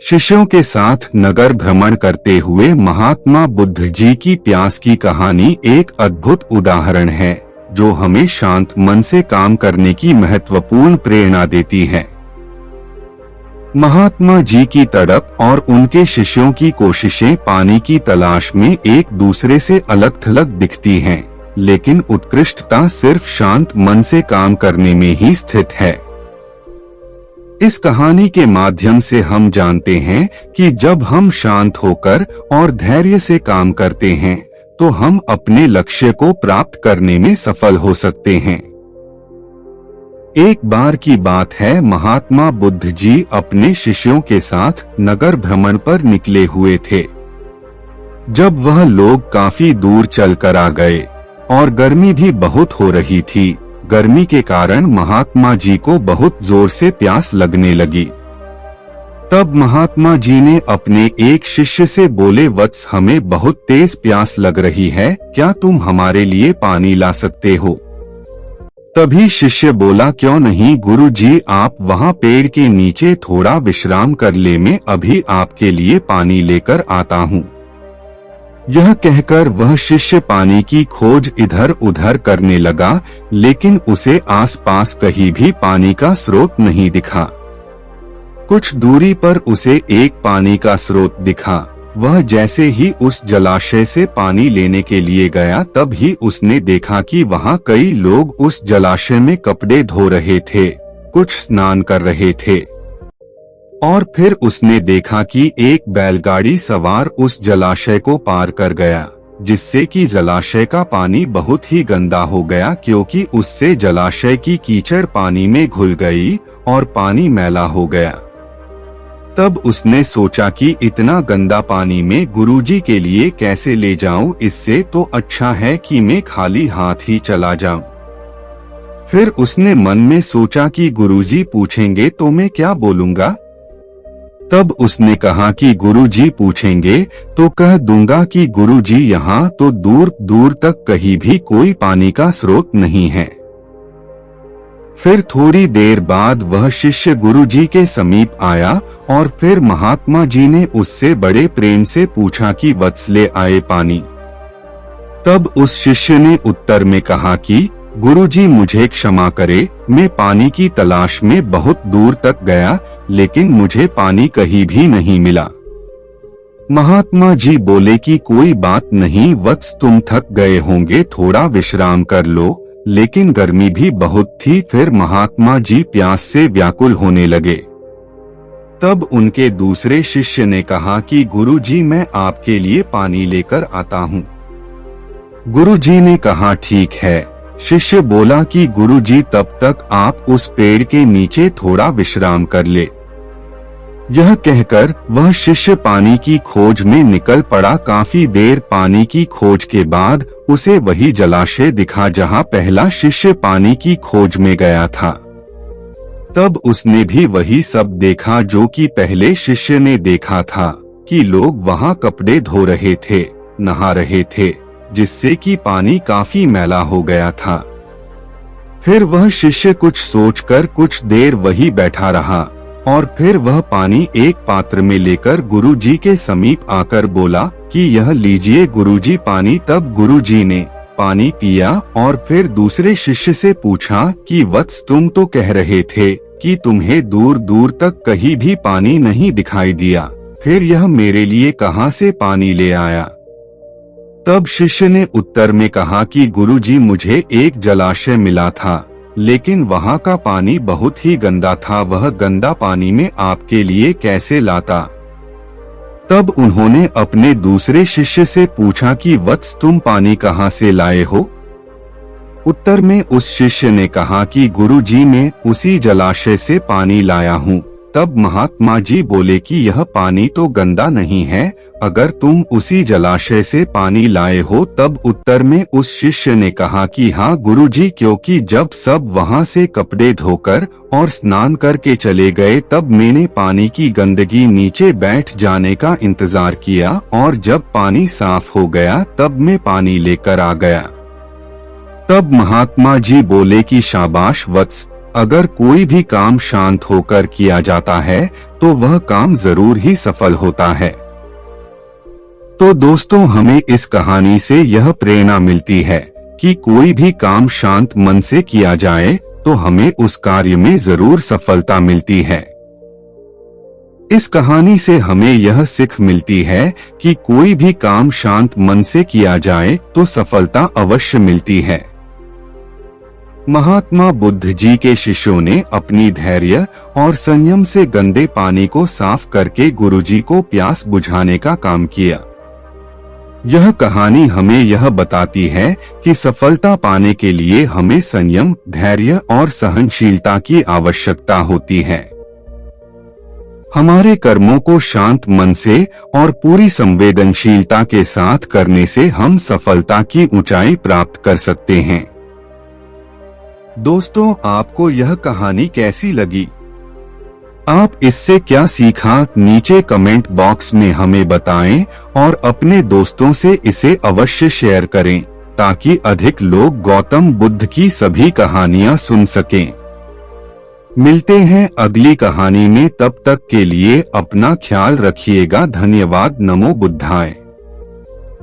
शिष्यों के साथ नगर भ्रमण करते हुए महात्मा बुद्ध जी की प्यास की कहानी एक अद्भुत उदाहरण है जो हमें शांत मन से काम करने की महत्वपूर्ण प्रेरणा देती है। महात्मा जी की तड़प और उनके शिष्यों की कोशिशें पानी की तलाश में एक दूसरे से अलग थलग दिखती हैं, लेकिन उत्कृष्टता सिर्फ शांत मन से काम करने में ही स्थित है। इस कहानी के माध्यम से हम जानते हैं कि जब हम शांत होकर और धैर्य से काम करते हैं तो हम अपने लक्ष्य को प्राप्त करने में सफल हो सकते हैं। एक बार की बात है, महात्मा बुद्ध जी अपने शिष्यों के साथ नगर भ्रमण पर निकले हुए थे। जब वह लोग काफी दूर चलकर आ गए और गर्मी भी बहुत हो रही थी, गर्मी के कारण महात्मा जी को बहुत जोर से प्यास लगने लगी। तब महात्मा जी ने अपने एक शिष्य से बोले, वत्स, हमें बहुत तेज प्यास लग रही है, क्या तुम हमारे लिए पानी ला सकते हो? तभी शिष्य बोला, क्यों नहीं गुरु जी, आप वहाँ पेड़ के नीचे थोड़ा विश्राम कर ले, मैं अभी आपके लिए पानी लेकर आता हूँ। यह कहकर वह शिष्य पानी की खोज इधर उधर करने लगा, लेकिन उसे आसपास कहीं भी पानी का स्रोत नहीं दिखा। कुछ दूरी पर उसे एक पानी का स्रोत दिखा। वह जैसे ही उस जलाशय से पानी लेने के लिए गया, तब ही उसने देखा कि वहाँ कई लोग उस जलाशय में कपड़े धो रहे थे, कुछ स्नान कर रहे थे। और फिर उसने देखा कि एक बैलगाड़ी सवार उस जलाशय को पार कर गया, जिससे कि जलाशय का पानी बहुत ही गंदा हो गया, क्योंकि उससे जलाशय की कीचड़ पानी में घुल गई और पानी मैला हो गया। तब उसने सोचा कि इतना गंदा पानी में गुरुजी के लिए कैसे ले जाऊं, इससे तो अच्छा है कि मैं खाली हाथ ही चला जाऊं। फिर उसने मन में सोचा कि गुरुजी पूछेंगे तो मैं क्या बोलूंगा। तब उसने कहा कि गुरुजी पूछेंगे तो कह दूंगा कि गुरुजी, यहाँ तो दूर दूर तक कहीं भी कोई पानी का स्रोत नहीं है। फिर थोड़ी देर बाद वह शिष्य गुरुजी के समीप आया और फिर महात्मा जी ने उससे बड़े प्रेम से पूछा कि वत्स, ले आए पानी? तब उस शिष्य ने उत्तर में कहा कि गुरुजी, मुझे क्षमा करे, मैं पानी की तलाश में बहुत दूर तक गया, लेकिन मुझे पानी कहीं भी नहीं मिला। महात्मा जी बोले कि कोई बात नहीं वत्स, तुम थक गए होंगे, थोड़ा विश्राम कर लो, लेकिन गर्मी भी बहुत थी। फिर महात्मा जी प्यास से व्याकुल होने लगे। तब उनके दूसरे शिष्य ने कहा कि गुरुजी, मैं आपके लिए पानी लेकर आता हूँ। गुरुजी ने कहा, ठीक है। शिष्य बोला कि गुरुजी, तब तक आप उस पेड़ के नीचे थोड़ा विश्राम कर ले। यह कहकर वह शिष्य पानी की खोज में निकल पड़ा। काफी देर पानी की खोज के बाद उसे वही जलाशय दिखा जहां पहला शिष्य पानी की खोज में गया था। तब उसने भी वही सब देखा जो कि पहले शिष्य ने देखा था, कि लोग वहां कपड़े धो रहे थे, नहा रहे थे, जिससे कि पानी काफी मैला हो गया था। फिर वह शिष्य कुछ सोचकर कुछ देर वही बैठा रहा और फिर वह पानी एक पात्र में लेकर गुरुजी के समीप आकर बोला कि यह लीजिए गुरुजी पानी। तब गुरुजी ने पानी पिया और फिर दूसरे शिष्य से पूछा कि वत्स, तुम तो कह रहे थे कि तुम्हें दूर दूर तक कहीं भी पानी नहीं दिखाई दिया, फिर यह मेरे लिए कहां से पानी ले आया? तब शिष्य ने उत्तर में कहा कि गुरुजी, मुझे एक जलाशय मिला था, लेकिन वहाँ का पानी बहुत ही गंदा था, वह गंदा पानी में आपके लिए कैसे लाता? तब उन्होंने अपने दूसरे शिष्य से पूछा कि वत्स, तुम पानी कहाँ से लाए हो? उत्तर में उस शिष्य ने कहा कि गुरुजी, मैं उसी जलाशय से पानी लाया हूँ। तब महात्मा जी बोले कि यह पानी तो गंदा नहीं है, अगर तुम उसी जलाशय से पानी लाए हो। तब उत्तर में उस शिष्य ने कहा कि हाँ गुरुजी, क्योंकि जब सब वहाँ से कपड़े धोकर और स्नान करके चले गए, तब मैंने पानी की गंदगी नीचे बैठ जाने का इंतजार किया और जब पानी साफ हो गया तब मैं पानी लेकर आ गया। तब महात्मा जी बोले कि शाबाश वत्स, अगर कोई भी काम शांत होकर किया जाता है तो वह काम जरूर ही सफल होता है। तो दोस्तों, हमें इस कहानी से यह प्रेरणा मिलती है कि कोई भी काम शांत मन से किया जाए तो हमें उस कार्य में जरूर सफलता मिलती है। इस कहानी से हमें यह सीख मिलती है कि कोई भी काम शांत मन से किया जाए तो सफलता अवश्य मिलती है। महात्मा बुद्ध जी के शिष्यों ने अपनी धैर्य और संयम से गंदे पानी को साफ करके गुरुजी को प्यास बुझाने का काम किया। यह कहानी हमें यह बताती है कि सफलता पाने के लिए हमें संयम, धैर्य और सहनशीलता की आवश्यकता होती है। हमारे कर्मों को शांत मन से और पूरी संवेदनशीलता के साथ करने से हम सफलता की ऊंचाई प्राप्त कर सकते हैं। दोस्तों, आपको यह कहानी कैसी लगी? आप इससे क्या सीखा? नीचे कमेंट बॉक्स में हमें बताएं और अपने दोस्तों से इसे अवश्य शेयर करें ताकि अधिक लोग गौतम बुद्ध की सभी कहानियां सुन सकें। मिलते हैं अगली कहानी में, तब तक के लिए अपना ख्याल रखिएगा। धन्यवाद। नमो बुद्धाय।